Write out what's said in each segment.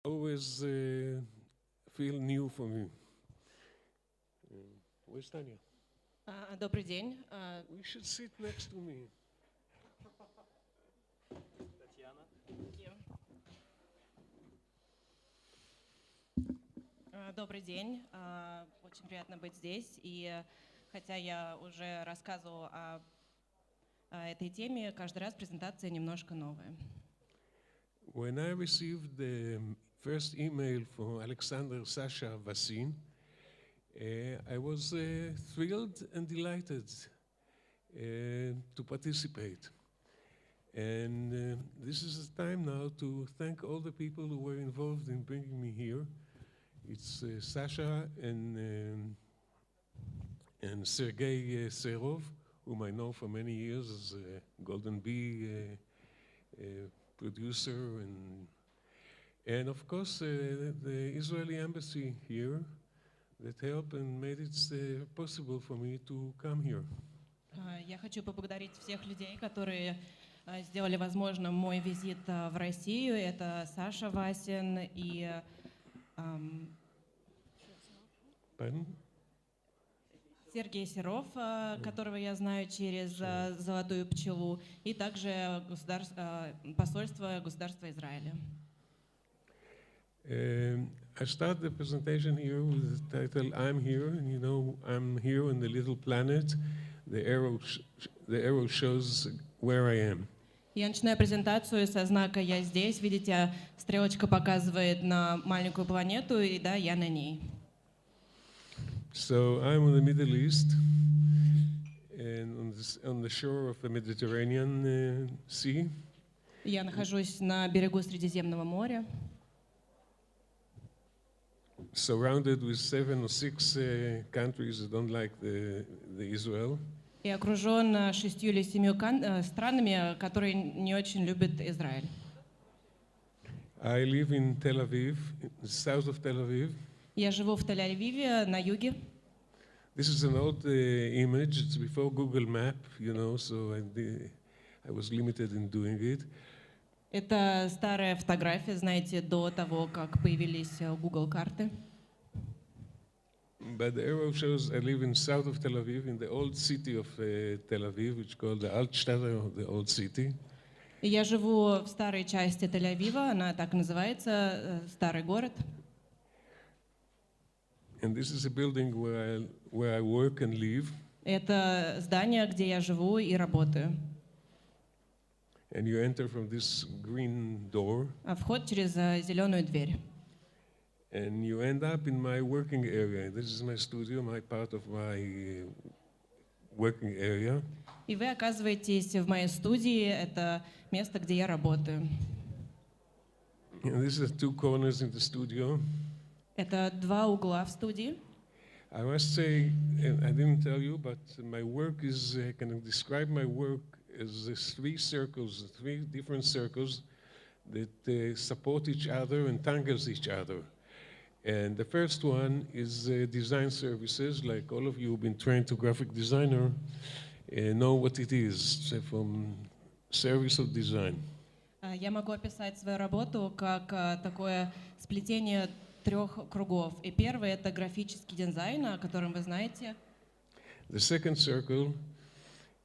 Always feel new for me. Where's Tanya? Добрый день. We should sit next to me. Добрый день. Очень приятно быть здесь. И хотя я уже рассказывала о этой теме, каждый раз презентация немножко новая. When I received the first email from Alexander Sasha Vassin, I was thrilled and delighted to participate. And this is the time now to thank all the people who were involved in bringing me here. It's Sasha and Sergei Serov, whom I know for many years as a Golden Bee producer, and of course the Israeli embassy here that helped and made it possible for me to come here. Я хочу поблагодарить всех людей, которые сделали возможным мой визит в Россию. Это Саша Васин и Сергей Серов, которого я знаю через «Золотую пчелу», и также посольство государства Израиля. I start the presentation here with the title, I'm here, and you know, I'm here on the little planet. The arrow shows where I am. Я начинаю презентацию со знака «Я здесь». Видите, стрелочка показывает на маленькую планету, и да, я на ней. So I'm in the Middle East, and on the shore of the Mediterranean Sea. Я нахожусь на берегу Средиземного моря. Surrounded with 7 or 6 countries that don't like the Israel. И окружен 6 или 7 странами, которые не очень любят Израиль. I live in Tel-Aviv, the south of Tel Aviv. Я живу в Тель-Авиве, на юге. This is an old image. It's before Google Map, you know, so I was limited in doing it. Это старая фотография, знаете, до того, как появились Google карты. But the arrow shows I live in south of Tel Aviv, in the old city of Tel Aviv, which is called the Altstadt, the old city. Я живу в старой части Тель-Авива, она так называется, старый город. And this is a building where I work and live. Это здание, где я живу и работаю. And you enter from this green door. Вход через зеленую дверь. And you end up in my working area. This is my studio, my part of my working area. И вы оказываетесь в моей студии, это место, где я работаю. And this is 2 corners in the studio. Это 2 угла в студии. I must say, I didn't tell you, but my work is, I can describe my work as 3 circles, 3 different circles that support each other and tangles each other. And the first one is design services, like all of you who've been trained to graphic designer know what it is, from service of design. Я могу описать свою работу как такое сплетение 3 кругов. И первый — это графический дизайн, о котором вы знаете. The second circle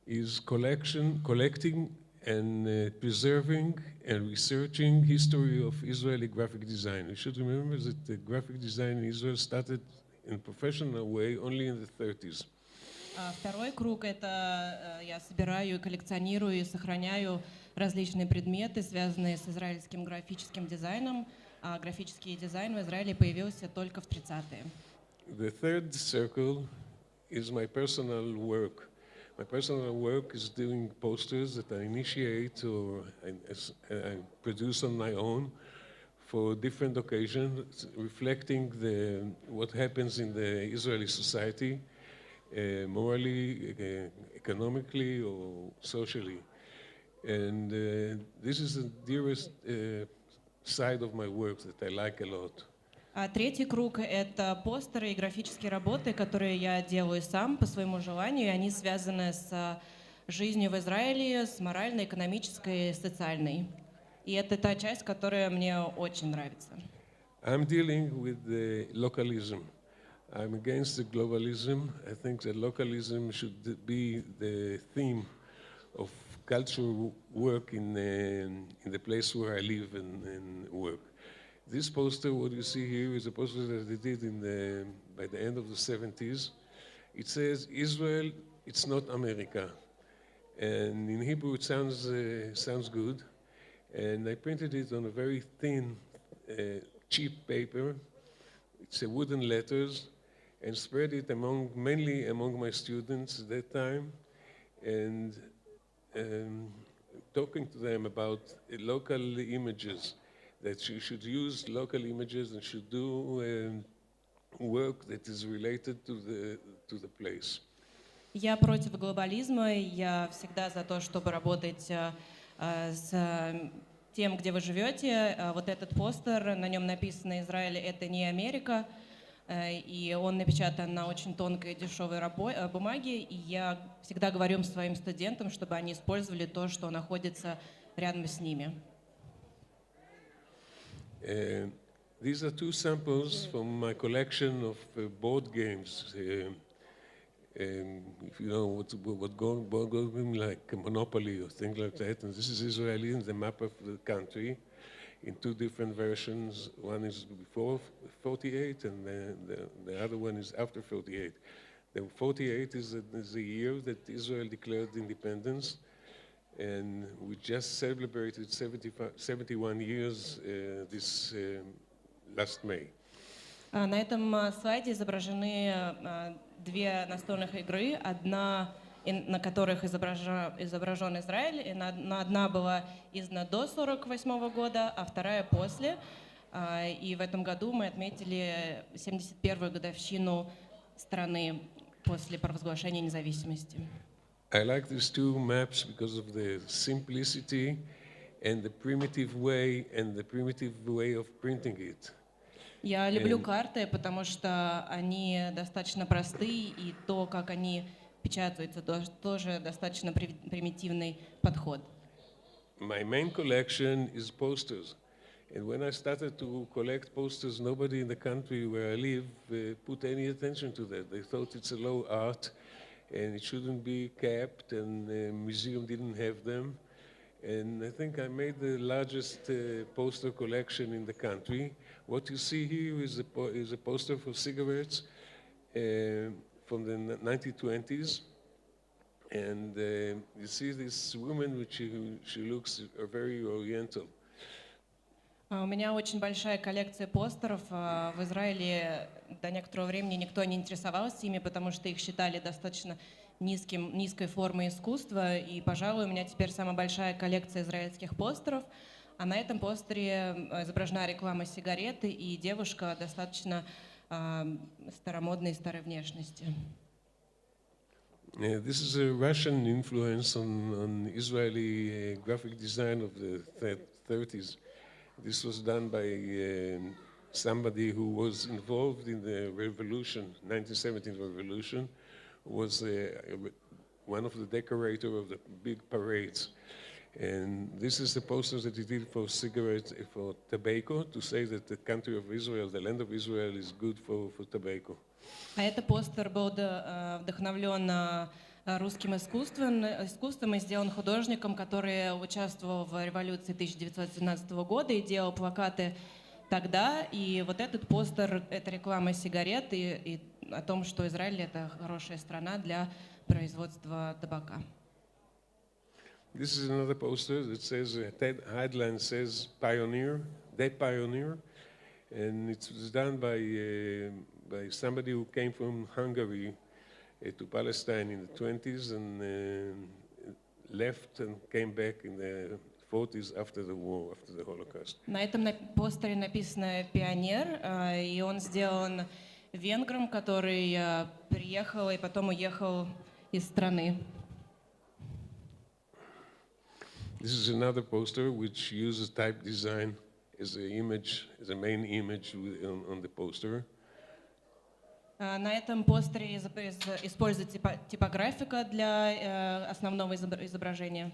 is collecting and preserving and researching history of Israeli graphic design. You should remember that the graphic design in Israel started in a professional way only in the 30s. Второй круг — это я собираю, коллекционирую и сохраняю различные предметы, связанные с израильским графическим дизайном. А графический дизайн в Израиле появился только в 30-е. The third circle is my personal work. My personal work is doing posters that I initiate or I produce on my own for different occasions, reflecting what happens in the Israeli society, morally, economically, or socially. And this is the dearest side of my work that I like a lot. А третий круг — это постеры и графические работы, которые я делаю сам по своему желанию, и они связаны с жизнью в Израиле, с моральной, экономической, социальной. И это та часть, которая мне очень нравится. I'm dealing with the localism. I'm against the globalism. I think that localism should be the theme of cultural work in the place where I live and work. This poster, what you see here, is a poster that they did by the end of the 70s. It says, Israel, it's not America. And in Hebrew, it sounds good. And I printed it on a very thin, cheap paper. It's a wooden letters, and spread it mainly among my students at that time, and talking to them about local images, that you should use local images and should do work that is related to the place. Я против глобализма, я всегда за то, чтобы работать с тем, где вы живете. Вот этот постер, на нем написано «Израиль — это не Америка», и он напечатан на очень тонкой дешевой бумаге, и я всегда говорю своим студентам, чтобы они использовали то, что находится рядом с ними. These are two samples from my collection of board games. If you know what board game like Monopoly or things like that, and this is Israeli and the map of the country in two different versions. One is before 48 and the other one is after 48. The 48 is the year that Israel declared independence, and we just celebrated 71 years this last May. На этом слайде изображены две настольных игры, одна, на которых изображен Израиль, и одна была издана до 1948 года, а вторая после. И в этом году мы отметили 71-ю годовщину страны после провозглашения независимости. I like these two maps because of the simplicity and the primitive way of printing it. Я люблю карты, потому что они достаточно простые, и то, как они печатаются, тоже достаточно примитивный подход. My main collection is posters. And when I started to collect posters, nobody in the country where I live put any attention to that. They thought it's a low art and it shouldn't be kept, and the museum didn't have them. And I think I made the largest poster collection in the country. What you see here is a poster for cigarettes from the 1920s. And you see this woman, which she looks very oriental. У меня очень большая коллекция постеров. В Израиле до некоторого времени никто не интересовался ими, потому что их считали достаточно низкой формой искусства. И, пожалуй, у меня теперь самая большая коллекция израильских постеров. А на этом постере изображена реклама сигареты и девушка достаточно старомодной, старой внешности. This is a Russian influence on Israeli graphic design of the 30s. This was done by somebody who was involved in the revolution, 1917 revolution, was one of the decorators of the big parades. And this is the posters that he did for cigarettes, for tobacco, to say that the country of Israel, the land of Israel, is good for tobacco. А этот постер был вдохновлен русским искусством и сделан художником, который участвовал в революции 1917 года и делал плакаты тогда. И вот этот постер — это реклама сигарет и о том, что Израиль — это хорошая страна для производства табака. This is another poster that says, headline says "Pioneer," "Dead Pioneer," and it was done by somebody who came from Hungary to Palestine in the 20s and left and came back in the 40s after the war, after the Holocaust. На этом постере написано «Пионер», и он сделан венгром, который приехал и потом уехал из страны. This is another poster which uses type design as an image, as a main image on the poster. На этом постере используется типографика для основного изображения.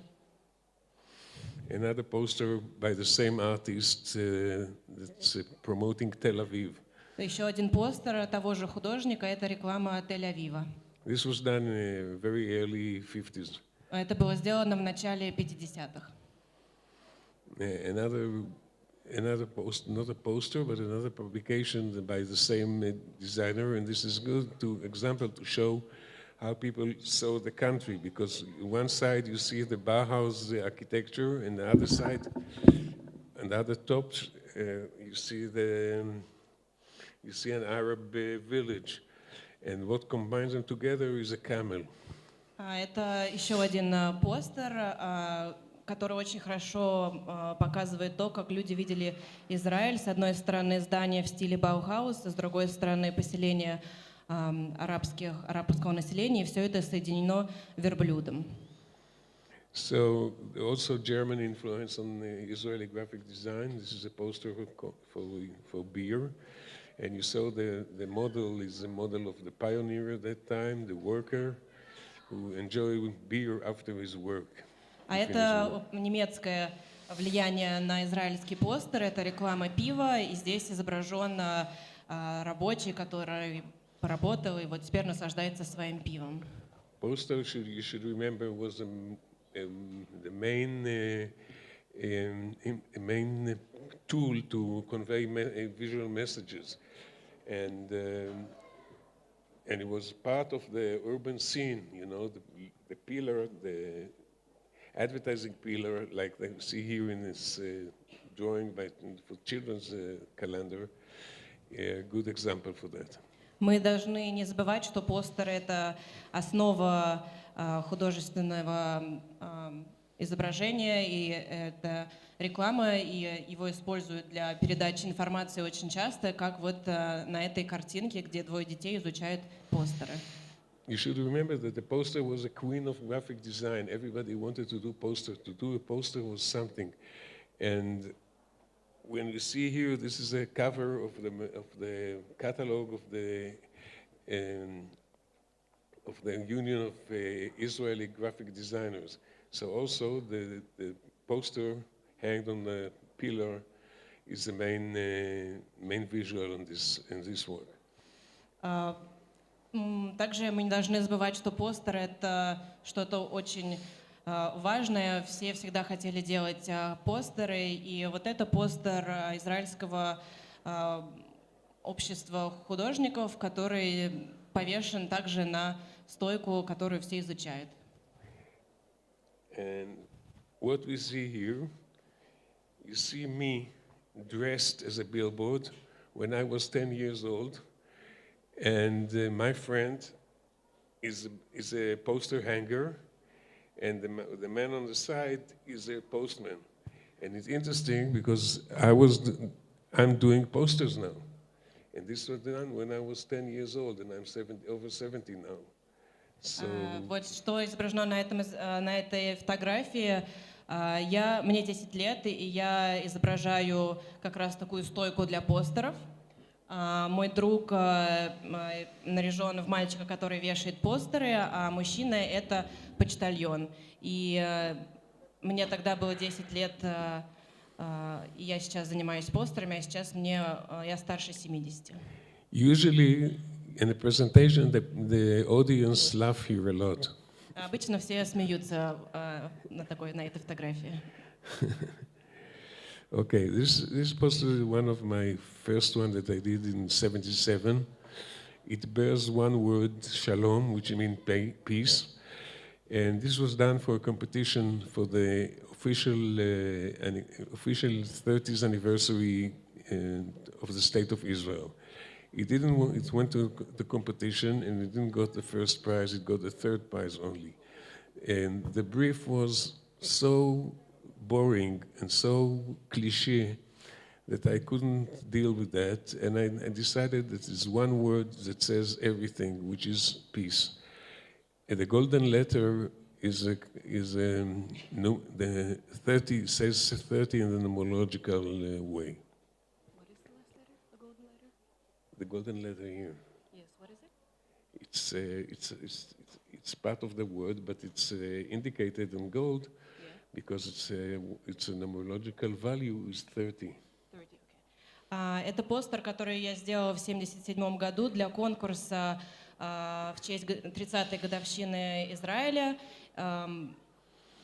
another poster by the same artist that's promoting Tel-Aviv. Еще один постер того же художника — это реклама Тель-Авива. This was done in very early 50s. Это было сделано в начале 50-х. Not a poster, but another publication by the same designer, and this is good example to show how people saw the country, because on one side you see the Bauhaus architecture, and the other side, and the other top, you see an Arab village, and what combines them together is a camel. Это еще один постер, который очень хорошо показывает то, как люди видели Израиль. С одной стороны здание в стиле Баухаус, с другой стороны поселение арабского населения, и все это соединено верблюдом. So also German influence on Israeli graphic design. This is a poster for beer, and you saw the model is a model of the pioneer at that time, the worker who enjoy beer after his work. А это немецкое влияние на израильский постер, это реклама пива, и здесь изображен рабочий, который поработал и вот теперь наслаждается своим пивом. Poster, you should remember, was the main tool to convey visual messages, and it was part of the urban scene. You know, the pillar, the advertising pillar, like they see here in this drawing for children's calendar, a good example for that. Мы должны не забывать, что постер — это основа художественного изображения, и это реклама, и его используют для передачи информации очень часто, как вот на этой картинке, где двое детей изучают постеры. You should remember that the poster was a queen of graphic design. Everybody wanted to do poster. To do a poster was something, and when you see here, this is a cover of the catalog of the Union of Israeli Graphic Designers. So also the poster hanged on the pillar is the main visual in this work. Также мы не должны забывать, что постер — это что-то очень важное. Все всегда хотели делать постеры, и вот это постер израильского общества художников, который повешен также на стойку, которую все изучают. And what we see here, you see me dressed as a billboard when I was 10 years old. And my friend is a poster hanger, and the man on the side is a postman. And it's interesting because I'm doing posters now, and this was done when I was 10 years old, and I'm over 70 now. So вот что изображено на этой фотографии. Мне 10 лет, и я изображаю как раз такую стойку для постеров. Мой друг наряжен в мальчика, который вешает постеры, а мужчина — это почтальон. И мне тогда было 10 лет, и я сейчас занимаюсь постерами, а сейчас я старше 70. Usually in the presentation, the audience laugh here a lot. Обычно все смеются на этой фотографии. Okay, this poster is one of my first one that I did in '77. It bears one word, shalom, which means peace. And this was done for a competition for the official 30th anniversary of the State of Israel. It went to the competition, and it didn't got the first prize, it got the third prize only. And the brief was so boring and so cliche that I couldn't deal with that, and I decided that there's one word that says everything, which is peace. And the golden letter the 30 says 30 in the numerological way. What is the last letter? The golden letter? The golden letter here. Yes. What is it? It's part of the word, but it's indicated in gold. Yeah. because it's a numerological value is 30. Это постер, который я сделала в 1977 году для конкурса в честь 30-й годовщины Израиля.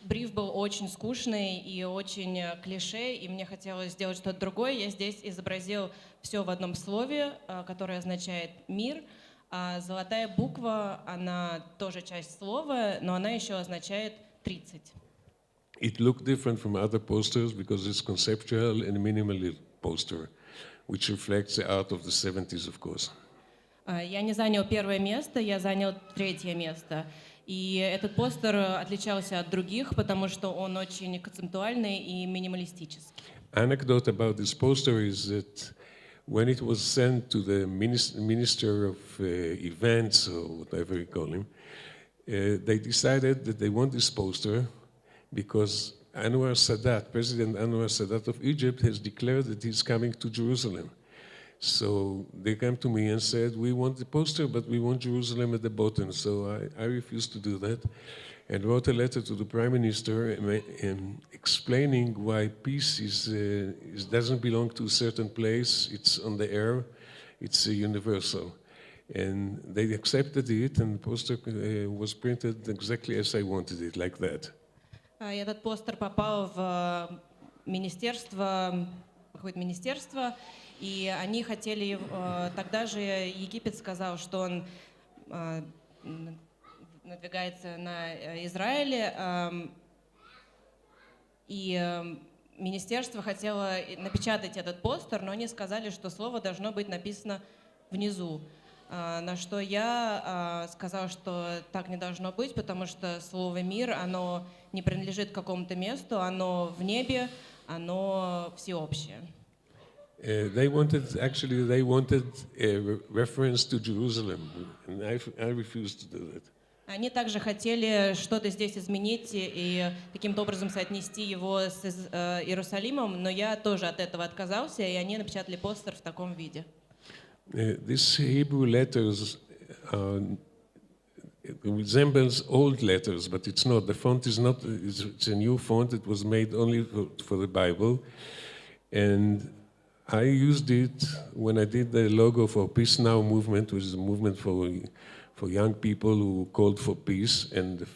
Бриф был очень скучный и очень клише, и мне хотелось сделать что-то другое. Я здесь изобразил все в одном слове, которое означает «мир». А золотая буква, она тоже часть слова, но она еще означает 30. It looked different from other posters because it's conceptual and minimal poster, which reflects the art of the 70s, of course. Я не занял первое место, я занял третье место. И этот постер отличался от других, потому что он очень концептуальный и минималистический. Anecdote about this poster is that when it was sent to the minister of events, or whatever you call him, they decided that they want this poster because Anwar Sadat, President Anwar Sadat of Egypt, has declared that he's coming to Jerusalem. So they came to me and said, we want the poster, but we want Jerusalem at the bottom. So I refused to do that and wrote a letter to the Prime Minister explaining why peace doesn't belong to a certain place, it's on the air, it's universal. And they accepted it, and the poster was printed exactly as I wanted it, like that. Этот постер попал в какое-то министерство, и они хотели, тогда же Египет сказал, что он надвигается на Израиль, и министерство хотело напечатать этот постер, но они сказали, что слово должно быть написано внизу. На что я сказала, что так не должно быть, потому что слово «мир», оно не принадлежит какому-то месту, оно в небе, оно всеобщее. They wanted a reference to Jerusalem, and I refused to do that. Они также хотели что-то здесь изменить и каким-то образом соотнести его с Иерусалимом, но я тоже от этого отказался, и они напечатали постер в таком виде. These Hebrew letters it resembles old letters, but it's not. The font is not. It's a new font. It was made only for the Bible, and I used it when I did the logo for Peace Now movement, which is a movement for young people who called for peace. And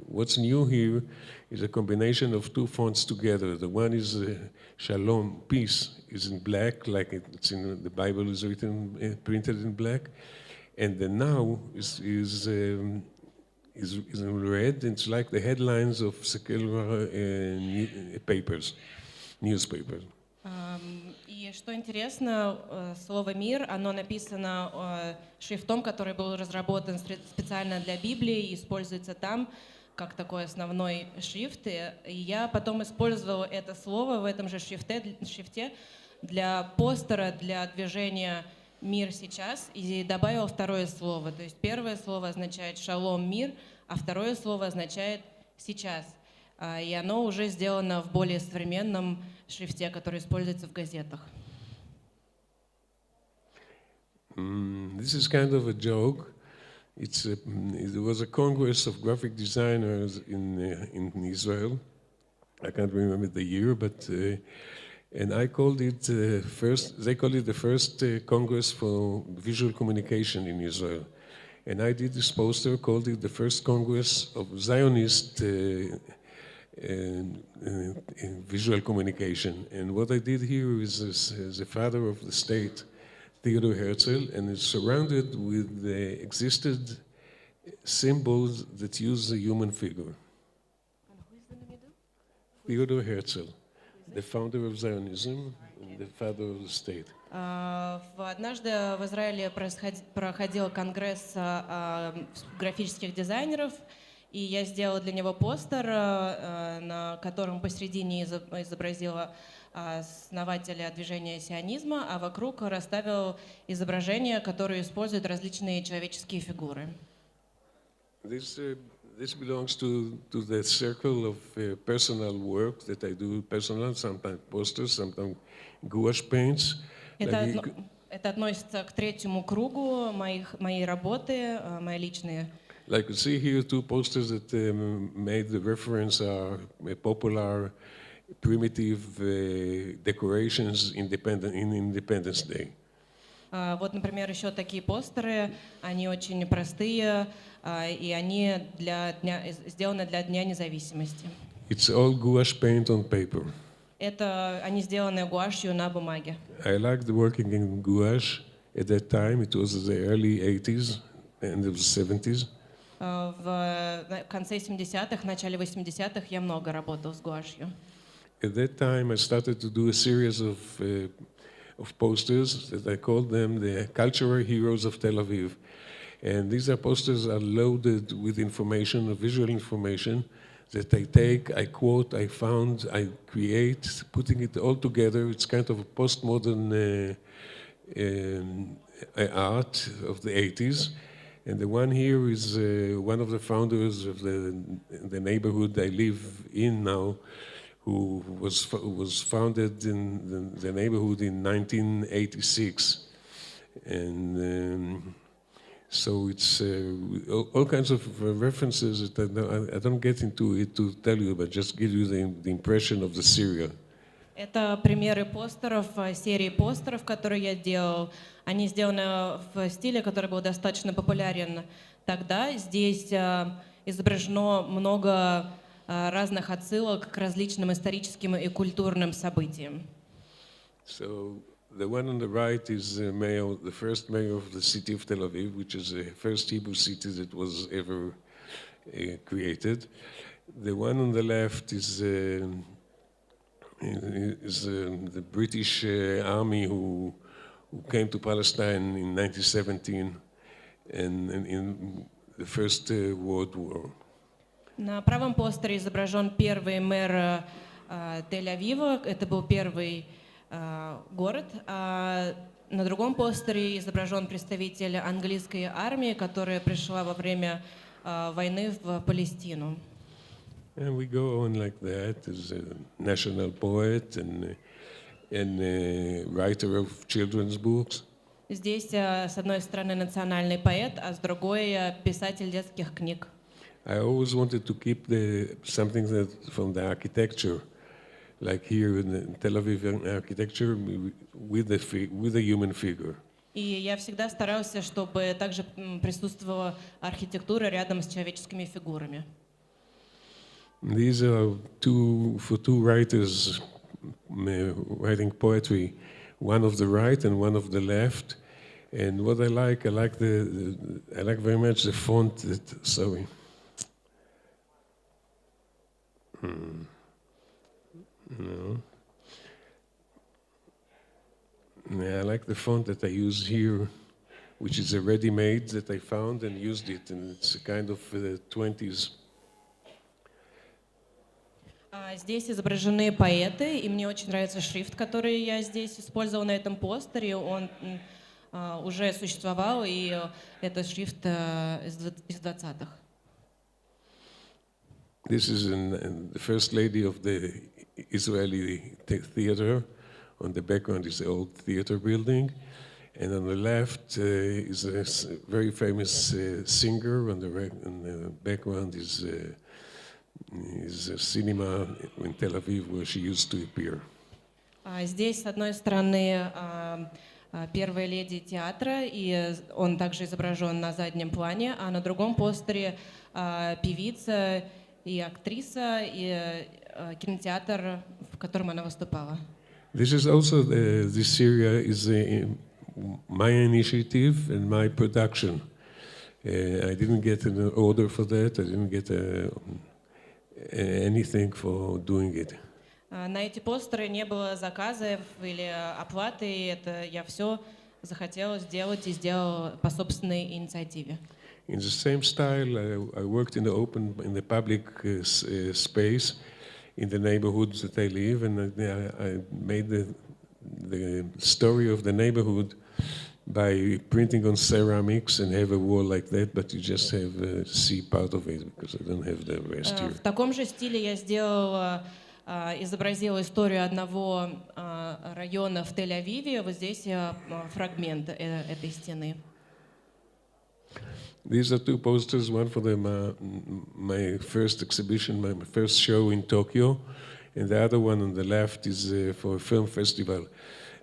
what's new here is a combination of two fonts together. The one is Shalom, peace, is in black, like it's in the Bible is written, printed in black. And the Now is in red. It's like the headlines of secular newspapers. И что интересно, слово «мир», оно написано шрифтом, который был разработан специально для Библии, и используется там как такой основной шрифт. И я потом использовала это слово в этом же шрифте для постера, для движения «Мир сейчас», и добавила второе слово. То есть первое слово означает «шалом, мир», а второе слово означает «сейчас». И оно уже сделано в более современном шрифте, который используется в газетах. This is kind of a joke. It was a congress of graphic designers in Israel. I can't remember the year, but and I called it first. They called it the first Congress for Visual Communication in Israel, and I did this poster, called it the first Congress of Zionist visual communication. And what I did here is the father of the state, Theodor Herzl, and it's surrounded with the existed symbols that use the human figure. And who is in the middle? Theodor Herzl, the founder of Zionism, and the father of the state. Однажды в Израиле проходил конгресс графических дизайнеров, и я сделала для него постер, на котором посередине изобразила основателя движения сионизма, а вокруг расставил изображения, которые используют различные человеческие фигуры. This belongs to the circle of personal work that I do, personal, sometimes posters, sometimes gouache paints. Это относится к третьему кругу моей работы, мои личные Like you see here, two posters that made the reference are popular, primitive decorations in Independence Day. Вот, например, еще такие постеры, они очень простые, и они сделаны для Дня независимости. It's all gouache paint on paper. Они сделаны гуашью на бумаге. I liked working in gouache at that time. It was the early 80s, end of the 70s. В конце 70-х, начале 80-х я много работал с гуашью. At that time, I started to do a series of posters that I called them the cultural heroes of Tel-Aviv. And these are posters are loaded with information, visual information, that I take, I quote, I found, I create, putting it all together. It's kind of a postmodern art of the 80s. And the one here is one of the founders of the neighborhood I live in now, who was founded in the neighborhood in 1986. And so it's all kinds of references that I don't get into it to tell you, but just give you the impression of the Syria. Это примеры постеров, серии постеров, которые я делал. Они сделаны в стиле, который был достаточно популярен тогда. Здесь изображено много разных отсылок к различным историческим и культурным событиям. So the one on the right is the first mayor of the city of Tel Aviv, which is the first Hebrew city that was ever created. The one on the left is the British army who came to Palestine in 1917 and in the First World War. На правом постере изображен первый мэр Тель-Авива. Это был первый город. А на другом постере изображен представитель английской армии, которая пришла во время войны в Палестину. And we go on like that as a national poet and writer of children's books. Здесь, с одной стороны, национальный поэт, а с другой писатель детских книг. I always wanted to keep something from the architecture, like here in the Tel Aviv architecture, with the human figure. И я всегда старался, чтобы также присутствовала архитектура рядом с человеческими фигурами. These are two writers writing poetry, one of the right and one of the left. And what I like very much the font that, sorry. No. Yeah, I like the font that I use here, which is a ready-made that I found and used it, and it's a kind of 20s. Здесь изображены поэты, и мне очень нравится шрифт, который я здесь использовала на этом постере. Он уже существовал, и это шрифт из 20-х. This is the first lady of the Israeli theater. On the background is the old theater building. And on the left is a very famous singer. On the background is a cinema in Tel Aviv where she used to appear. Здесь, с одной стороны, первая леди театра, и он также изображен на заднем плане, а на другом постере певица и актриса, и кинотеатр, в котором она выступала. This is also this area is my initiative and my production. I didn't get an order for that. I didn't get anything for doing it. На эти постеры не было заказов или оплаты, и это я все захотела сделать и сделала по собственной инициативе. In the same style, I worked in the public space in the neighborhoods that I live, and I made the story of the neighborhood by printing on ceramics and have a wall like that, but you just have see part of it because I don't have the rest here. В таком же стиле я изобразила историю одного района в Тель-Авиве. Вот здесь фрагмент этой стены. These are two posters, one for my first exhibition, my first show in Tokyo, and the other one on the left is for a film festival.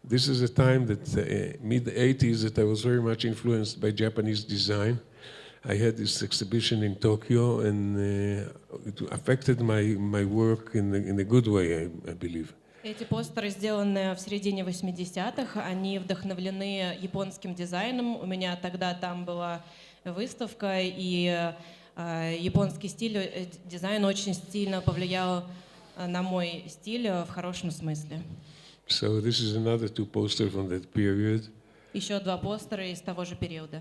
This is a time that, mid-80s, that I was very much influenced by Japanese design. I had this exhibition in Tokyo, and it affected my work in a good way, I believe. Эти постеры сделаны в середине 80-х, они вдохновлены японским дизайном. У меня тогда там была выставка, и японский стиль, дизайн очень сильно повлиял на мой стиль в хорошем смысле. So this is another two posters from that period. Еще два постера из того же периода.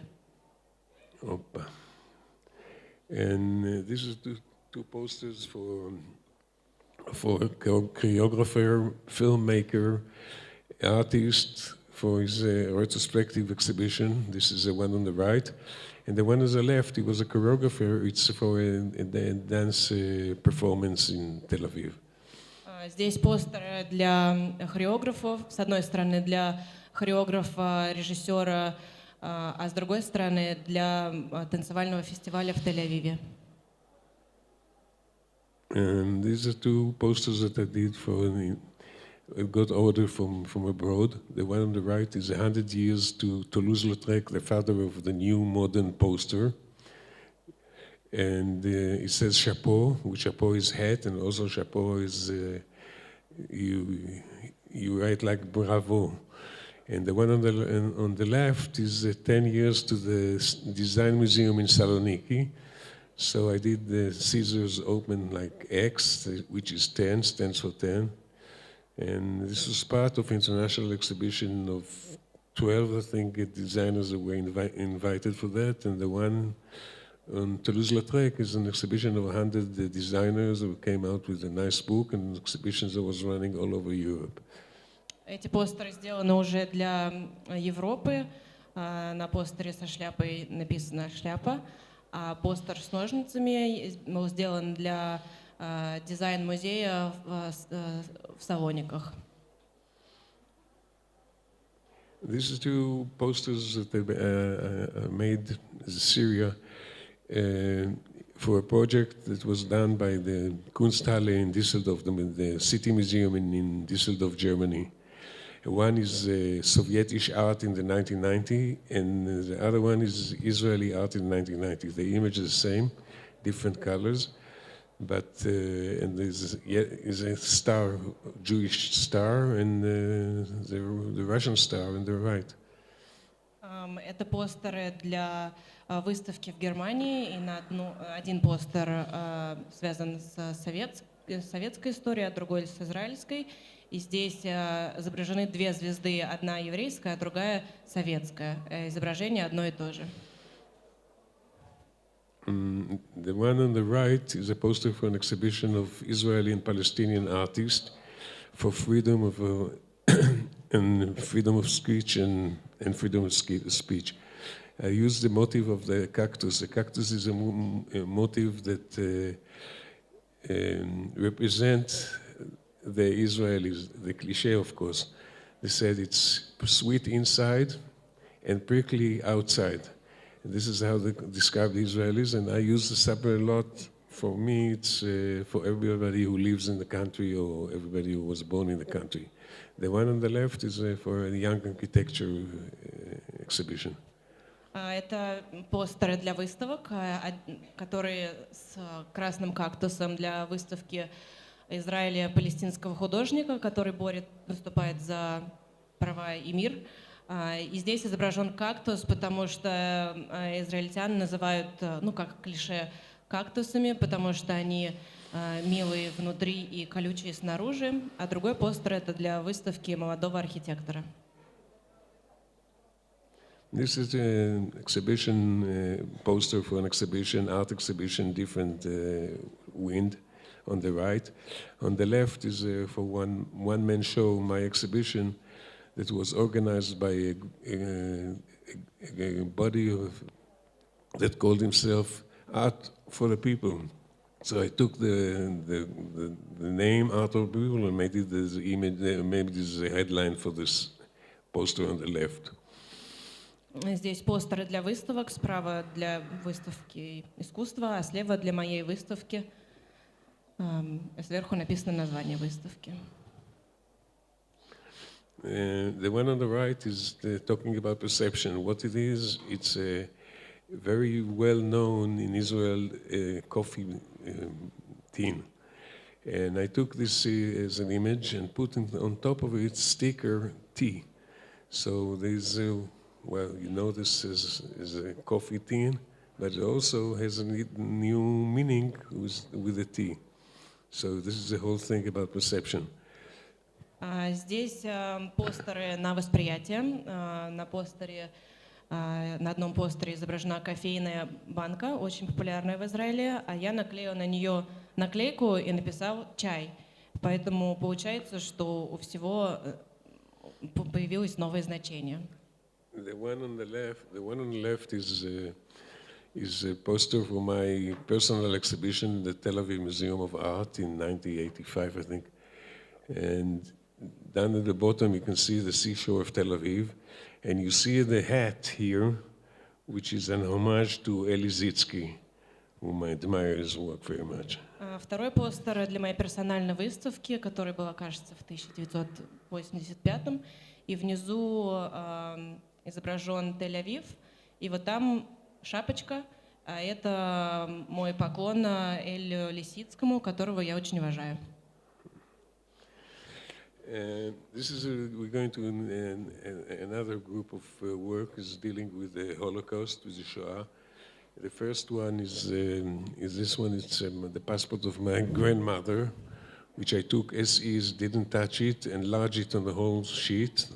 Opa. And this is two posters for a choreographer, filmmaker, artist for his retrospective exhibition. This is the one on the right. And the one on the left, he was a choreographer. It's for a dance performance in Tel-Aviv. Здесь постеры для хореографов. С одной стороны, для хореографа, режиссера, а с другой стороны, для танцевального фестиваля в Тель-Авиве. And these are two posters that I did I got order from abroad. The one on the right is 100 years to Toulouse-Lautrec, the father of the new modern poster. And it says chapeau, which chapeau is hat, and also chapeau is, you write like bravo. And the one on the left is 10 years to the Design Museum in Saloniki. So I did the scissors open like X, which is 10, stands for 10. And this was part of international exhibition of 12, I think, designers that were invited for that. And the one on Toulouse-Lautrec is an exhibition of 100 designers who came out with a nice book, and exhibitions that was running all over Europe. Эти постеры сделаны уже для Европы. На постере со шляпой написано «шляпа», а постер с ножницами был сделан для дизайн-музея в Салониках. These are two posters that I made in Syria for a project that was done by the Kunsthalle in Düsseldorf, the city museum in Düsseldorf, Germany. One is Sovietish art in the 1990s, and the other one is Israeli art in the 1990s. The image is the same, different colors, but and there's a star, Jewish star, and the Russian star on the right. Это постеры для выставки в Германии, и один постер связан с советской историей, а другой с израильской. И здесь изображены две звезды, одна еврейская, а другая советская. Изображение одно и то же. The one on the right is a poster for an exhibition of Israeli and Palestinian artists for freedom of and freedom of speech and freedom of speech. I used the motif of the cactus. The cactus is a motif that represents the Israelis, the cliché, of course. They said it's sweet inside and prickly outside. And this is how they describe the Israelis, and I use the supper a lot. For me, it's for everybody who lives in the country or everybody who was born in the country. The one on the left is for a young architecture exhibition. Это постеры для выставок, которые с красным кактусом для выставки Израиля палестинского художника, который выступает за права и мир. И здесь изображен кактус, потому что израильтяне называют, как клише, кактусами, потому что они милые внутри и колючие снаружи. А другой постер — это для выставки молодого архитектора. This is an exhibition poster for an exhibition, art exhibition, different wind. On the right. On the left is for one-man show, my exhibition that was organized by a body that called himself Art for the People. So I took the name Art for the People and made it as headline for this poster on the left. Здесь постеры для выставок, справа для выставки искусства, а слева для моей выставки. Сверху написано название выставки. The one on the right is talking about perception. What it is, it's a very well known in Israel coffee tin. And I took this as an image and put on top of it sticker tea. So there's, well, you know this is a coffee tin, but it also has a new meaning with the tea. So this is the whole thing about perception. Здесь постеры на восприятие. На одном постере изображена кофейная банка, очень популярная в Израиле, а я наклеил на нее наклейку и написал «чай». Поэтому получается, что у всего появилось новое значение. The one on the left is a poster for my personal exhibition in the Tel-Aviv Museum of Art in 1985, I think. And down at the bottom, you can see the seashore of Tel Aviv, and you see the hat here, which is an homage to Eli Zitsky, whom I admire his work very much. Второй постер для моей персональной выставки, которая была, кажется, в 1985, и внизу изображен Тель-Авив, и вот там шапочка, а это мой поклон Элю Лисицкому, которого я очень уважаю. We're going to another group of work is dealing with the Holocaust, with the Shoah. The first one is this one. It's the passport of my grandmother, which I took as is, didn't touch it, enlarged it on the whole sheet,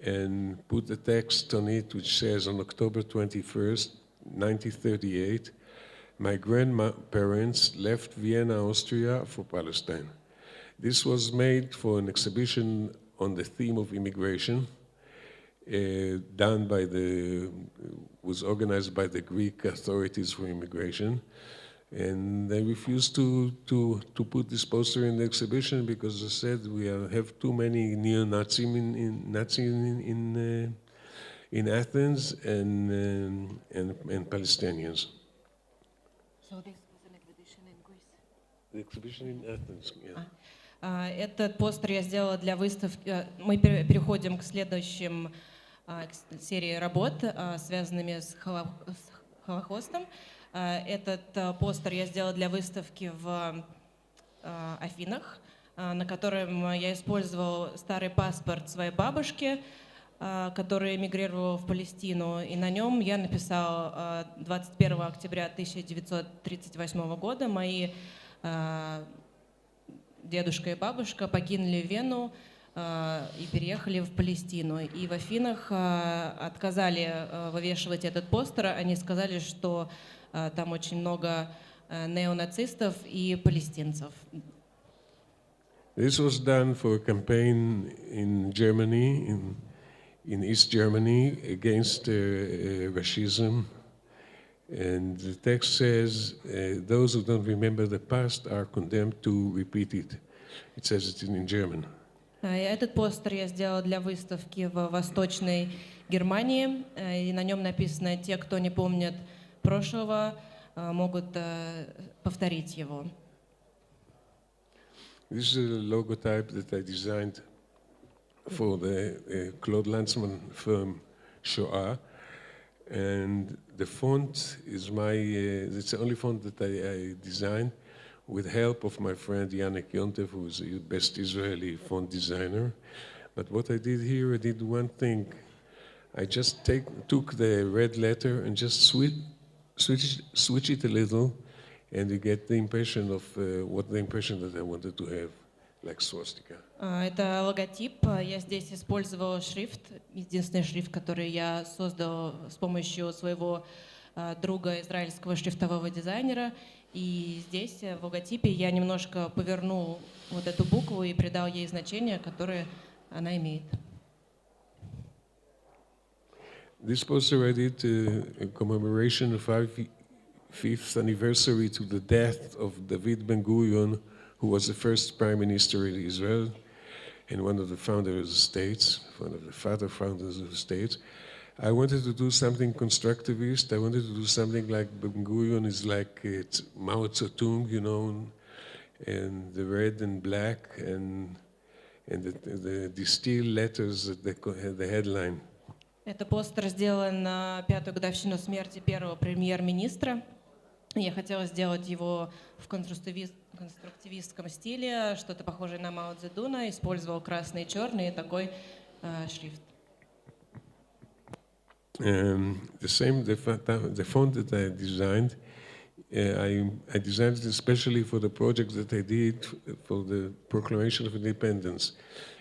and put the text on it, which says, on October 21st, 1938, my grandparents left Vienna, Austria, for Palestine. This was made for an exhibition on the theme of immigration, was organized by the Greek authorities for immigration. And they refused to put this poster in the exhibition because they said we have too many neo-Nazis in Athens and Palestinians. So this was an exhibition in Greece. The exhibition in Athens, yeah. Этот постер я сделала для выставки. Мы переходим к следующим серии работ, связанными с Холокостом. Этот постер я сделала для выставки в Афинах, на котором я использовала старый паспорт своей бабушки, которая эмигрировала в Палестину, и на нем я написала 21 октября 1938 года мои дедушка и бабушка покинули Вену и переехали в Палестину. И в Афинах отказали вывешивать этот постер. Они сказали, что там очень много неонацистов и палестинцев. This was done for a campaign in Germany, in East Germany, against racism. And the text says, those who don't remember the past are condemned to repeat it. It says it in German. Этот постер я сделала для выставки в Восточной Германии, и на нем написано: те, кто не помнит прошлого, могут повторить его. This is a logotype that I designed for the Claude Lanzmann firm Shoah. And the font is it's the only font that I designed with help of my friend Yannick Yontev, who is the best Israeli font designer. But what I did here, I did one thing. I just took the red letter and just switch it a little, and you get the impression of the impression that I wanted to have, like swastika. Это логотип. Я здесь использовала шрифт, единственный шрифт, который я создала с помощью своего друга, израильского шрифтового дизайнера. И здесь в логотипе я немножко повернул вот эту букву и придал ей значение, которое она имеет. This poster I did in commemoration of 5th anniversary to the death of David Ben-Gurion, who was the first prime minister in Israel and one of the founders of the states, one of the father founders of the states. I wanted to do something constructivist. I wanted to do something like Ben-Gurion is like it's Mao Zedong, you know, and the red and black and the distilled letters at the headline. Это постер сделан на 5-ю годовщину смерти первого премьер-министра. Я хотела сделать его в конструктивистском стиле, что-то похожее на Мао Цзэдуна, использовал красный и черный и такой шрифт. The font that I designed, I designed it especially for the project that I did for the Proclamation of Independence.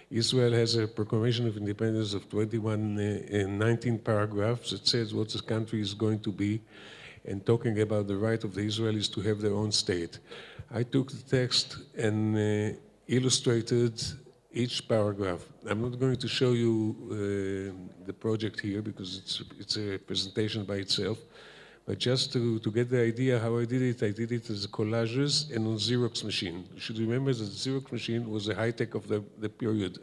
Israel has a Proclamation of Independence of 19 paragraphs that says what the country is going to be and talking about the right of the Israelis to have their own state. I took the text and illustrated each paragraph. I'm not going to show you the project here because it's a presentation by itself, but just to get the idea how I did it as collages and on Xerox machine. You should remember that the Xerox machine was the high-tech of the period.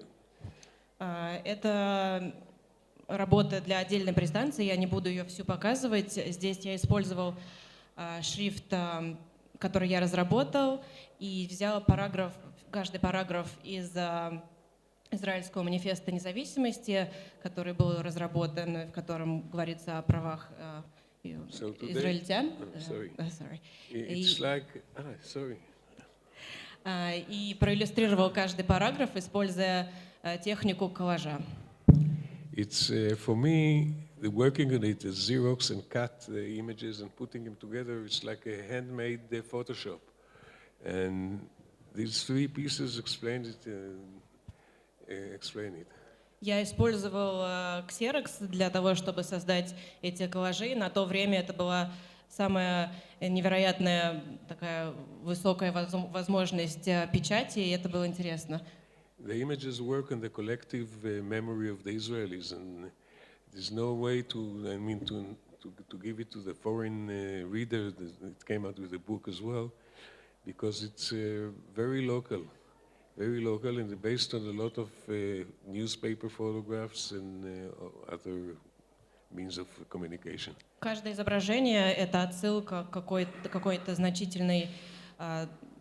Это работа для отдельной презентации, я не буду ее всю показывать. Здесь я использовал шрифт, который я разработал, и взял каждый параграф из Израильского манифеста независимости, который был разработан, в котором говорится о правах израильтян. И проиллюстрировал каждый параграф, используя технику коллажа. It's for me, the working on it is Xerox and cut the images and putting them together. It's like a handmade Photoshop, and these three pieces explain it. Я использовал Xerox для того, чтобы создать эти коллажи. На то время это была самая невероятная такая высокая возможность печати, и это было интересно. The images work on the collective memory of the Israelis, and there's no way to give it to the foreign reader. It came out with a book as well, because it's very local, and based on a lot of newspaper photographs and other means of communication. Каждое изображение — это отсылка к какой-то значительной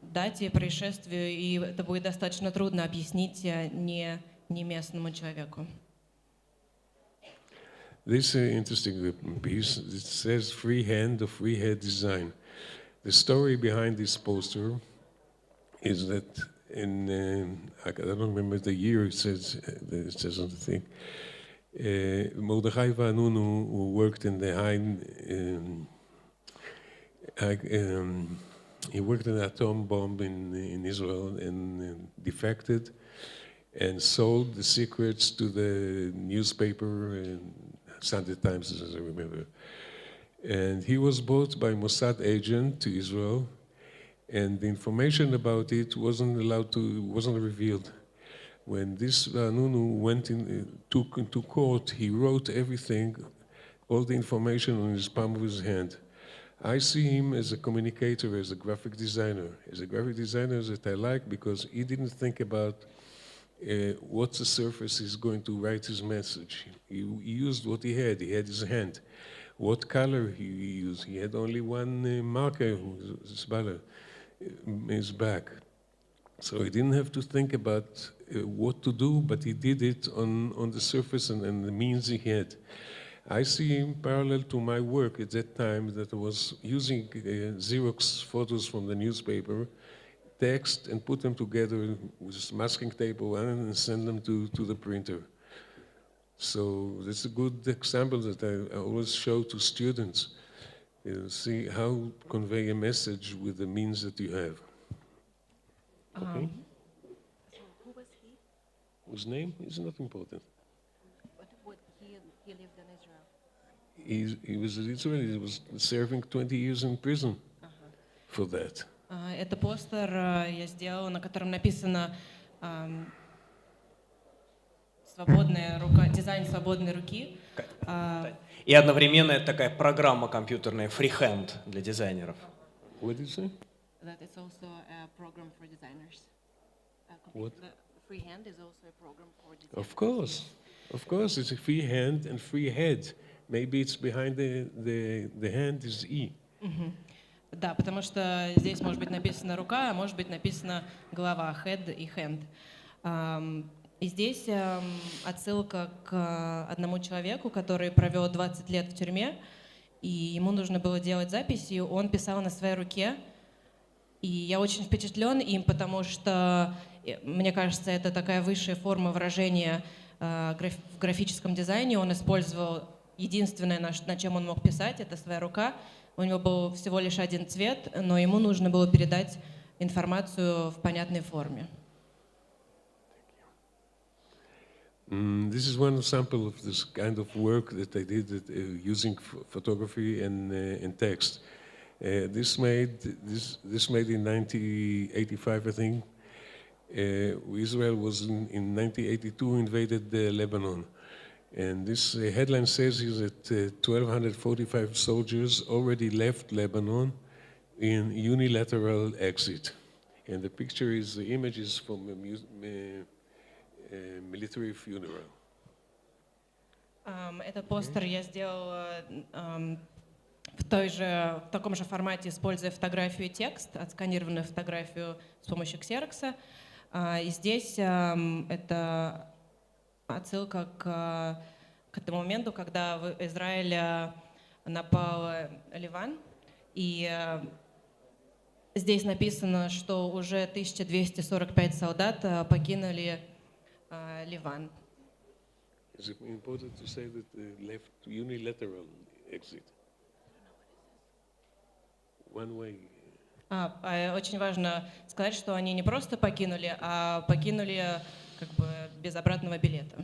дате, происшествию, и это будет достаточно трудно объяснить не местному человеку. This interesting piece, it says freehand or freehand design. The story behind this poster is that I don't remember the year it says on the thing. Mordechai Vanunu, who worked in the he worked in an atom bomb in Israel and defected and sold the secrets to the newspaper, Sunday Times, as I remember. And he was bought by Mossad agent to Israel, and the information about it wasn't revealed. When this Vanunu took into court, he wrote everything, all the information on his palm of his hand. I see him as a communicator, as a graphic designer that I like because he didn't think about what the surface is going to write his message. He used what he had. He had his hand. What color he used. He had only one marker, his back. So he didn't have to think about what to do, but he did it on the surface and the means he had. I see him parallel to my work at that time that I was using Xerox photos from the newspaper, text, and put them together with masking tape and send them to the printer. So that's a good example that I always show to students. See how to convey a message with the means that you have. Okay? So who was he? Whose name is not important. But he lived in Israel. He was in Israel. He was serving 20 years in prison for that. Это постер я сделала, на котором написано «Свободная рука», дизайн свободной руки. И одновременно это такая программа компьютерная, freehand для дизайнеров. What did you say? That is also a program for designers. What? Freehand is also a program for designers. Of course. Of course, it's a free hand and free head. Maybe it's behind the hand is E. Да, потому что здесь может быть написано рука, а может быть написано голова, head и hand. И здесь отсылка к одному человеку, который провел 20 лет в тюрьме, и ему нужно было делать записи, он писал на своей руке. И я очень впечатлен им, потому что, мне кажется, это такая высшая форма выражения в графическом дизайне. Он использовал единственное, на чем он мог писать, это своя рука. У него был всего лишь один цвет, но ему нужно было передать информацию в понятной форме. This is one example of this kind of work that I did using photography and text. This made in 1985, I think. Israel was in 1982 invaded Lebanon. And this headline says here that 1,245 soldiers already left Lebanon in unilateral exit. And the picture is, the image is from a military funeral. Этот постер я сделала в таком же формате, используя фотографию и текст, отсканированную фотографию с помощью ксерокса. И здесь это отсылка к этому моменту, когда в Израиле напал Ливан. И здесь написано, что уже 1245 солдат покинули Ливан. Is it important to say that left unilateral exit? One way. Очень важно сказать, что они не просто покинули, а покинули как бы без обратного билета.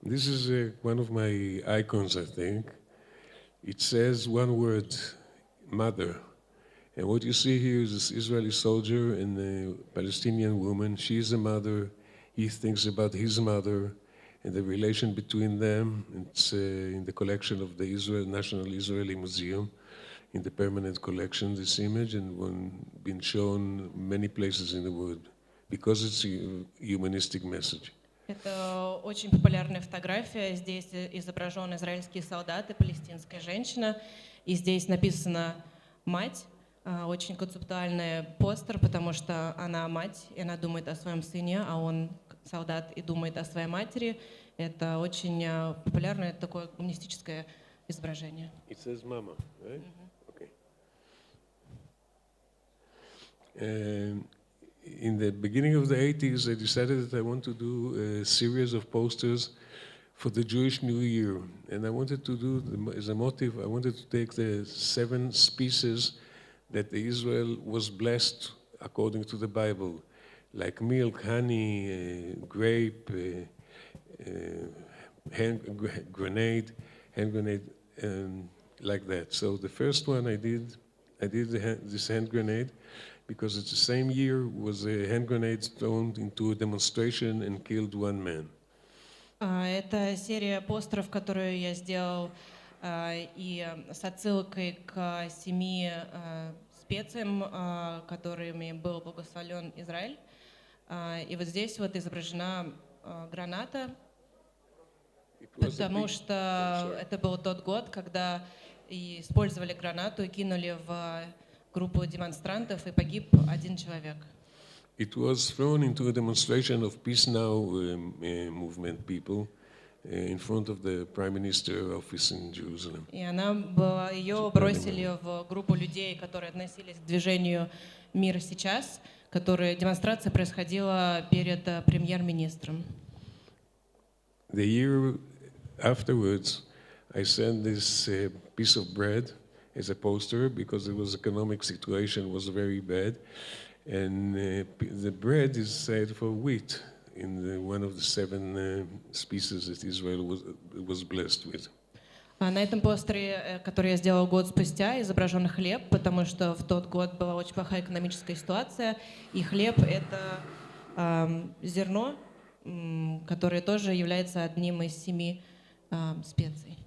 This is one of my icons, I think. It says one word, mother. And what you see here is this Israeli soldier and a Palestinian woman. She is a mother. He thinks about his mother and the relation between them. It's in the collection of the National Israeli Museum, in the permanent collection, this image, and been shown many places in the world because it's a humanistic message. Это очень популярная фотография. Здесь изображен израильские солдаты, палестинская женщина. И здесь написано «мать». Очень концептуальный постер, потому что она мать, и она думает о своем сыне, а он солдат и думает о своей матери. Это очень популярное, это такое гуманистическое изображение. It says mama, right? Okay. In the beginning of the 80s, I decided that I want to do a series of posters for the Jewish New Year. And I wanted to do, as a motive, I wanted to take the 7 species that Israel was blessed according to the Bible, like milk, honey, grape, hand grenade, like that. So the first one I did this hand grenade, because it's the same year was a hand grenade thrown into a demonstration and killed one man. Это серия постеров, которую я сделал, и с отсылкой к 7 специям, которыми был благословлен Израиль. И вот здесь вот изображена граната, потому что это был тот год, когда использовали гранату и кинули в группу демонстрантов, и погиб 1 человек. It was thrown into a demonstration of Peace Now movement people in front of the Prime Minister office in Jerusalem. И ее бросили в группу людей, которые относились к движению «Мир сейчас», демонстрация происходила перед премьер-министром. The year afterwards, I sent this piece of bread as a poster because the economic situation was very bad. And the bread is said for wheat in one of the 7 species that Israel was blessed with. На этом постере, который я сделала год спустя, изображен хлеб, потому что в тот год была очень плохая экономическая ситуация, и хлеб — это зерно, которое тоже является одним из 7 специй.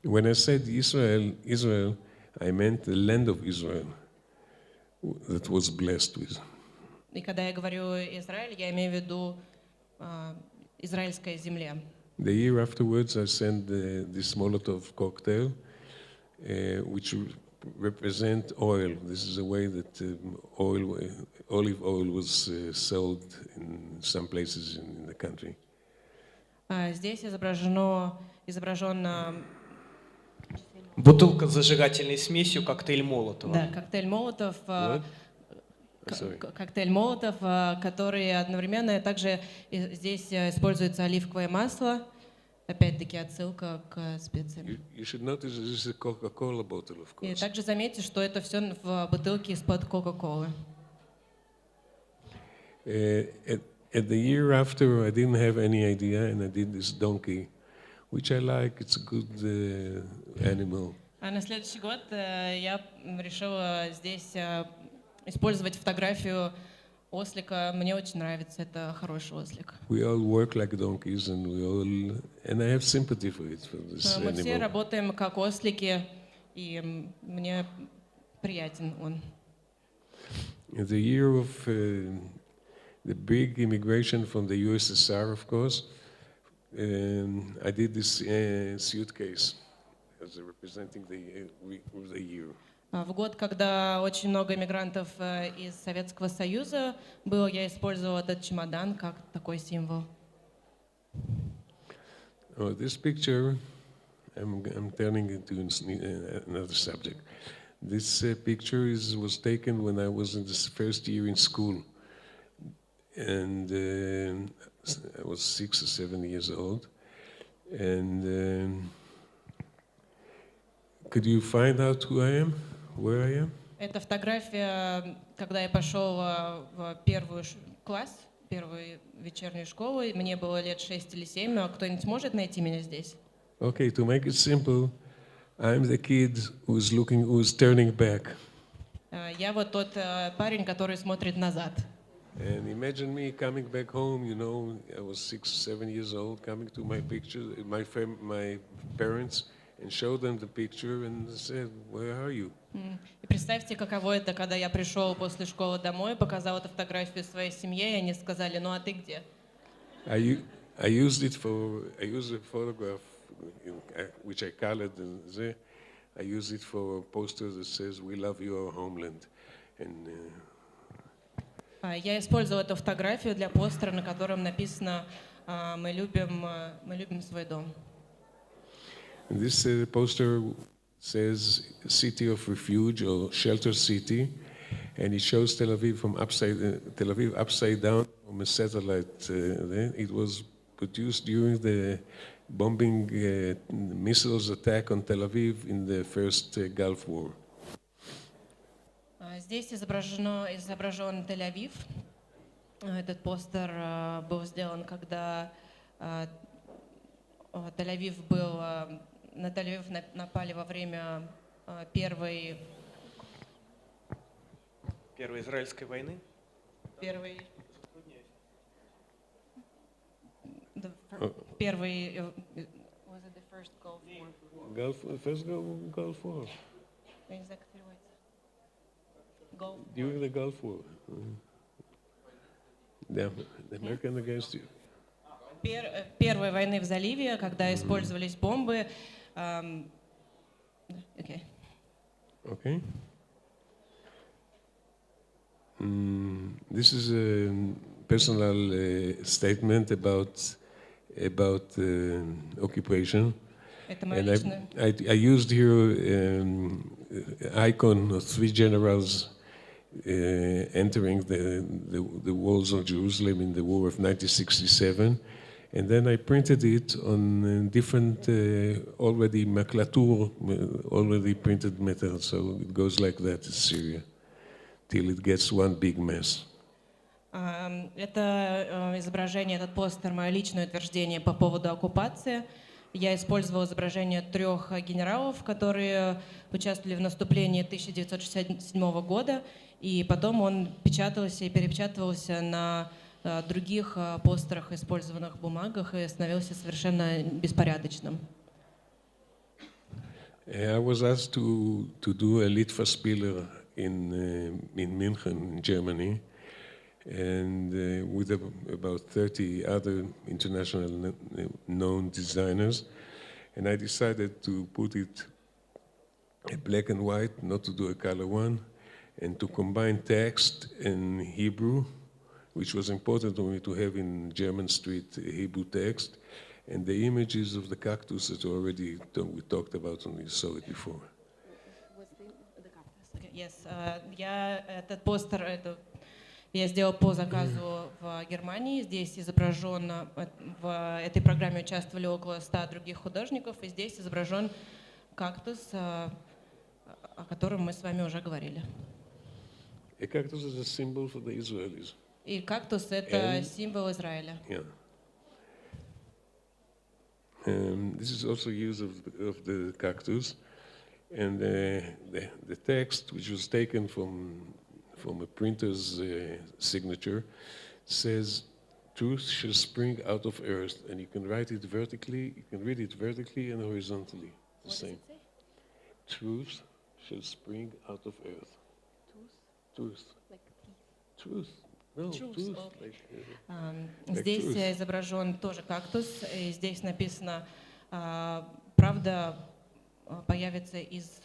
When I said Israel, I meant the land of Israel that was blessed with. И когда я говорю Израиль, я имею в виду израильской земле. The year afterwards, I sent this Molotov cocktail, which represent oil. This is a way that olive oil was sold in some places in the country. Здесь изображен Бутылка с зажигательной смесью, коктейль Молотова. да, коктейль Молотов, What? Sorry. коктейль Молотов, который одновременно также здесь используется оливковое масло. Опять-таки отсылка к специям. You should notice this is a Coca-Cola bottle, of И course. также заметьте, что это все в бутылке из-под Кока-Колы. At the year after, I didn't have any idea, and I did this donkey, which I like. It's a good animal. А на следующий год я решила здесь использовать фотографию ослика. Мне очень нравится, это хороший ослик. We all work like donkeys, and I have sympathy for it, for this Мы все animal. работаем как ослики, и мне приятен он. In the year of the big immigration from the USSR, of course, I did this suitcase as representing the year. В год, когда очень много иммигрантов из Советского Союза было, я использовала этот чемодан как такой символ. Oh, this picture, I'm turning into another subject. This picture was taken when I was in this first year in school, and I was 6 or 7 years old. And could you find out who I am, where I am? Это фотография, когда я пошел в первый класс, первую вечернюю школу. Мне было лет 6 или 7. А кто-нибудь может найти меня здесь? Okay, to make it simple, I'm the kid who's turning back. Я вот тот парень, который смотрит назад. And imagine me coming back home, you know, I was 6 or 7 years old, coming to my picture, my parents, and show them the picture and said, where are you? И представьте, каково это, когда я пришел после школы домой, показал эту фотографию своей семье, и они сказали, ну а ты где? I used a photograph, which I colored, and I used it for a poster that says, we love your homeland. And Я использовал эту фотографию для постера, на котором написано мы любим свой дом. this poster says City of Refuge or Shelter City, and it shows Tel Aviv upside down from a satellite. It was produced during the bombing missiles attack on Tel Aviv in the first Gulf War. Здесь изображен Тель-Авив. Этот постер был сделан, когда Тель-Авив был, на Тель-Авив напали во время первой Израильской войны. Was it the first Gulf War? First Gulf War. Я не знаю, как переводится. Gulf War. During the Gulf War. The American against you. Первой войны в заливе, когда использовались бомбы. Okay. Okay. This is a personal statement about occupation. Это мое And личное. I used here icon of 3 generals entering the walls of Jerusalem in the war of 1967. And then I printed it on different already maklatur, already printed metal. So it goes like that in Syria, till it gets one big mess. Это изображение, этот постер, мое личное утверждение по поводу оккупации. Я использовала изображение 3 генералов, которые участвовали в наступлении 1967 года, и потом он печатался и перепечатывался на других постерах, использованных бумагах, и становился совершенно беспорядочным. I was asked to do a Litfaßspieler in München, Germany, and with about 30 other international known designers. And I decided to put it black and white, not to do a color one, and to combine text and Hebrew, which was important for me to have in German Street Hebrew text, and the images of the cactus that we talked about when we saw it before. Yes, я сделал по заказу в Германии. Здесь изображен, в этой программе участвовали около 100 других художников, и здесь изображен кактус, о котором мы с вами уже говорили. A cactus is a symbol for the Israelis. И кактус — это символ Израиля. Yeah. This is also use of the cactus, and the text, which was taken from a printer's signature, says, "Truth shall spring out of earth," and you can write it vertically. You can read it vertically and horizontally. The same. Truth shall spring out of earth. Truth. Like Truth. No, Truth, truth. okay. Like Здесь truth. изображен тоже кактус, и здесь написано «Правда появится из...»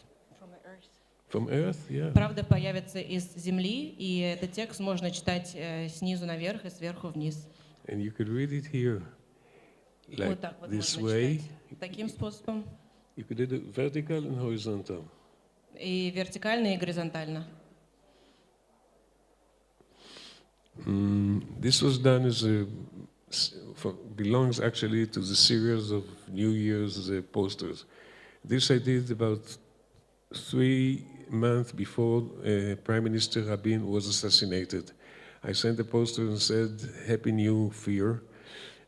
From earth, yeah. «Правда появится из земли», и этот текст можно читать снизу наверх и сверху вниз. And you could read it here, like Вот так вот this можно way. читать. Таким способом. You could do it vertical and horizontal. И вертикально, и горизонтально. This was done belongs actually to the series of New Year's posters. This I did about 3 months before Prime Minister Rabin was assassinated. I sent a poster and said, "Happy New Year,"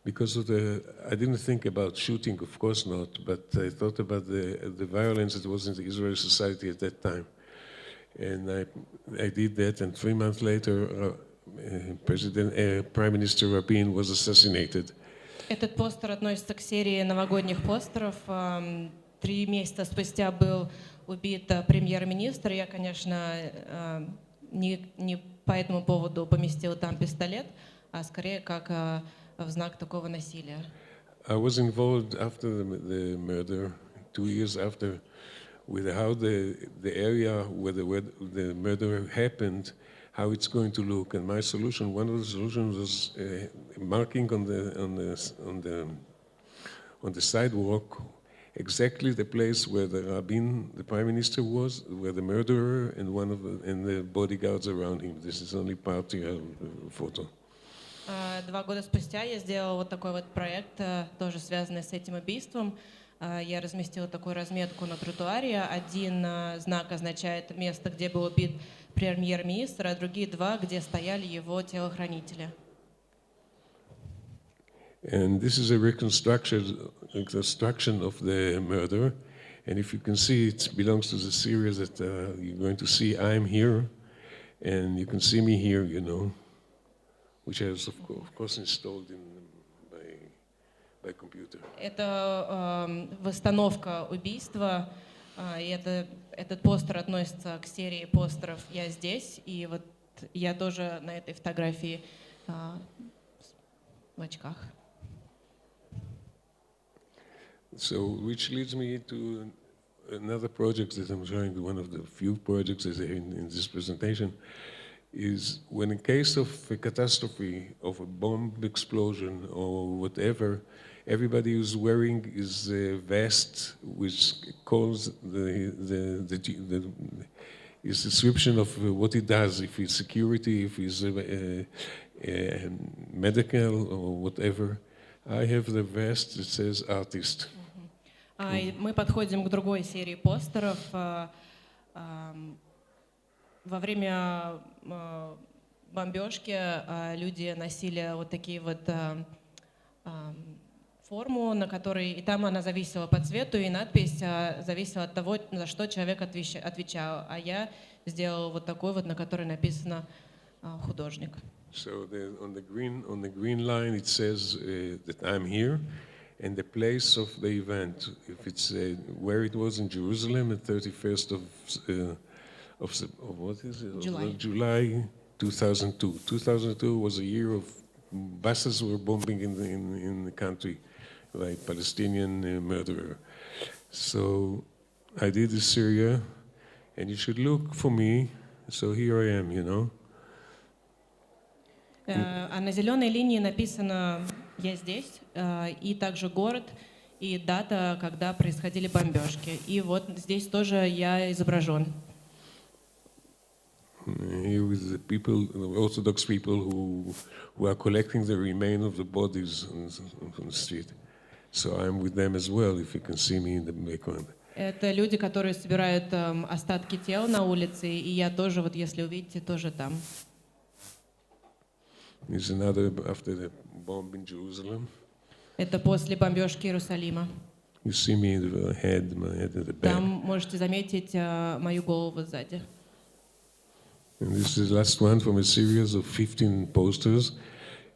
because I didn't think about shooting, of course not, but I thought about the violence that was in the Israeli society at that time. And I did that, and 3 months later, Prime Minister Rabin was assassinated. Этот постер относится к серии новогодних постеров. 3 месяца спустя был убит премьер-министр. Я, конечно, не по этому поводу поместила там пистолет, а скорее как в знак такого насилия. I was involved after the murder, 2 years after, with how the area where the murder happened, how it's going to look. And my solution, one of the solutions was marking on the sidewalk exactly the place where the Rabin, the prime minister, was, where the murderer and the bodyguards around him. This is only part of the photo. 2 года спустя я сделала вот такой вот проект, тоже связанный с этим убийством. Я разместила такую разметку на тротуаре. Один знак означает место, где был убит премьер-министр, а другие 2, где стояли его телохранители. And this is a reconstruction of the murder. And if you can see, it belongs to the series that you're going to see. I'm here, and you can see me here, which I was of course installed by computer. Это восстановка убийства, и этот постер относится к серии постеров «Я здесь», и вот я тоже на этой фотографии в очках. So, which leads me to another project that I'm showing, one of the few projects that are in this presentation, is when in case of a catastrophe, of a bomb explosion or whatever, everybody who's wearing is a vest which calls his description of what he does, if he's security, if he's medical or whatever. I have the vest that says artist. Мы подходим к другой серии постеров. Во время бомбежки люди носили вот такие вот форму, на которой, и там она зависела по цвету, и надпись зависела от того, за что человек отвечал. А я сделала вот такой вот, на которой написано художник. So on the green line it says that I'm here, and the place of the event, if it's where it was in Jerusalem, at 31st of what is it? July. July 2002. 2002 was a year of buses were bombing in the country by Palestinian murderer. So I did Syria, and you should look for me. So here I am, you know. А на зеленой линии написано «Я здесь», и также город, и дата, когда происходили бомбежки. И вот здесь тоже я изображен. Here with the people, the Orthodox people who are collecting the remains of the bodies on the street. So I'm with them as well, if you can see me in the background. Это люди, которые собирают остатки тел на улице, и я тоже, вот если увидите, тоже там. This is another after the bomb in Jerusalem. Это после бомбежки Иерусалима. You see me in the head, my head in the back. Там можете заметить мою голову сзади. And this is the last one from a series of 15 posters,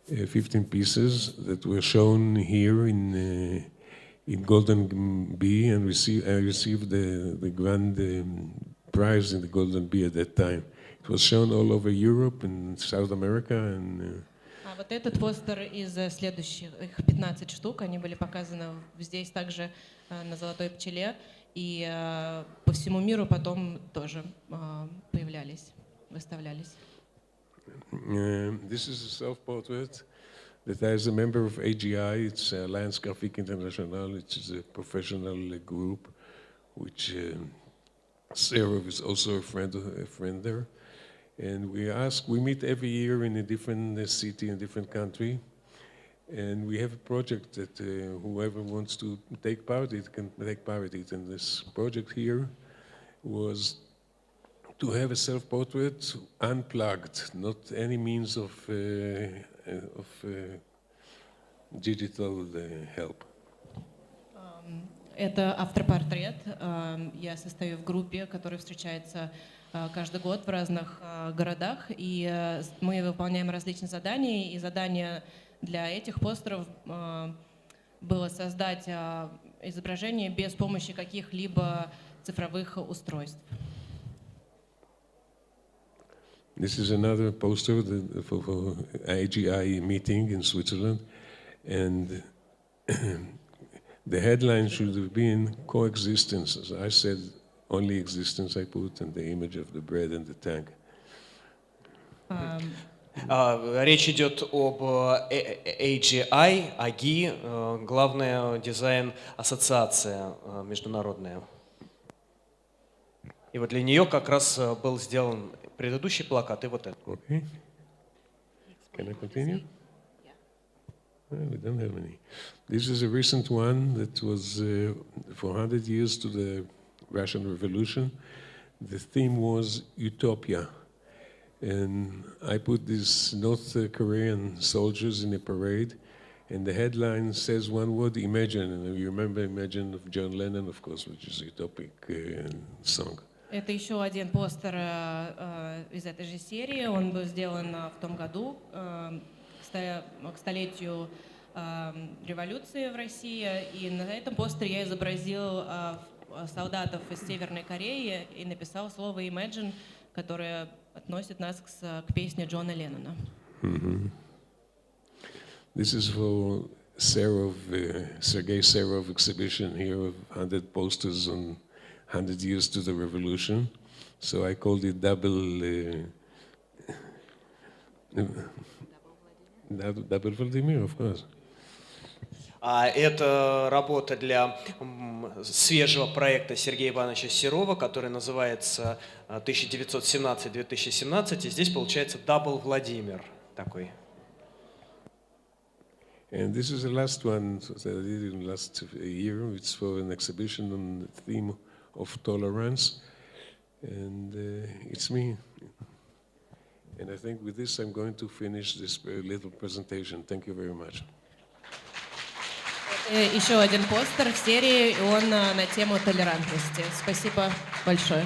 15 pieces that were shown here in Golden Bee, and I received the grand prize in the Golden Bee at that time. It was shown all over Europe and South America and. А вот этот постер из следующих, их 15 штук, они были показаны здесь также на Золотой пчеле, и по всему миру потом тоже появлялись, выставлялись. This is a self-portrait that I, as a member of AGI, it's Alliance Graphique International, which is a professional group, which Sarah is also a friend there. And we meet every year in a different city, in a different country. And we have a project that whoever wants to take part in it can take part in it. And this project here was to have a self-portrait unplugged, not any means of digital help. Это автопортрет. Я состою в группе, которая встречается каждый год в разных городах, и мы выполняем различные задания, и задание для этих постеров было создать изображение без помощи каких-либо цифровых устройств. This is another poster for AGI meeting in Switzerland, and the headline should have been coexistence. As I said, only existence I put, and the image of the bread and the tank. Речь идет об AGI, АГИ, главная дизайн-ассоциация международная. И вот для нее как раз был сделан предыдущий плакат и вот этот. Okay. Can I continue? We don't have any. This is a recent one that was for 100 years to the Russian Revolution. The theme was Utopia. And I put these North Korean soldiers in a parade, and the headline says one word, imagine. And you remember Imagine of John Lennon, of course, which is a utopic song. Это еще один постер из этой же серии. Он был сделан в том году к столетию революции в России. И на этом постере я изобразил солдатов из Северной Кореи и написал слово «imagine», которое относит нас к песне Джона Леннона. This is for Sergei Serov exhibition here of 100 posters on 100 years to the revolution. So I called it Double Vladimir, of course. Это работа для свежего проекта Сергея Ивановича Серова, который называется 1917-2017. И здесь получается Double Владимир такой. And this is the last one that I did in last year. It's for an exhibition on the theme of tolerance. And it's me. And I think with this I'm going to finish this little presentation. Thank you very much. Еще один постер в серии, он на тему толерантности. Спасибо большое.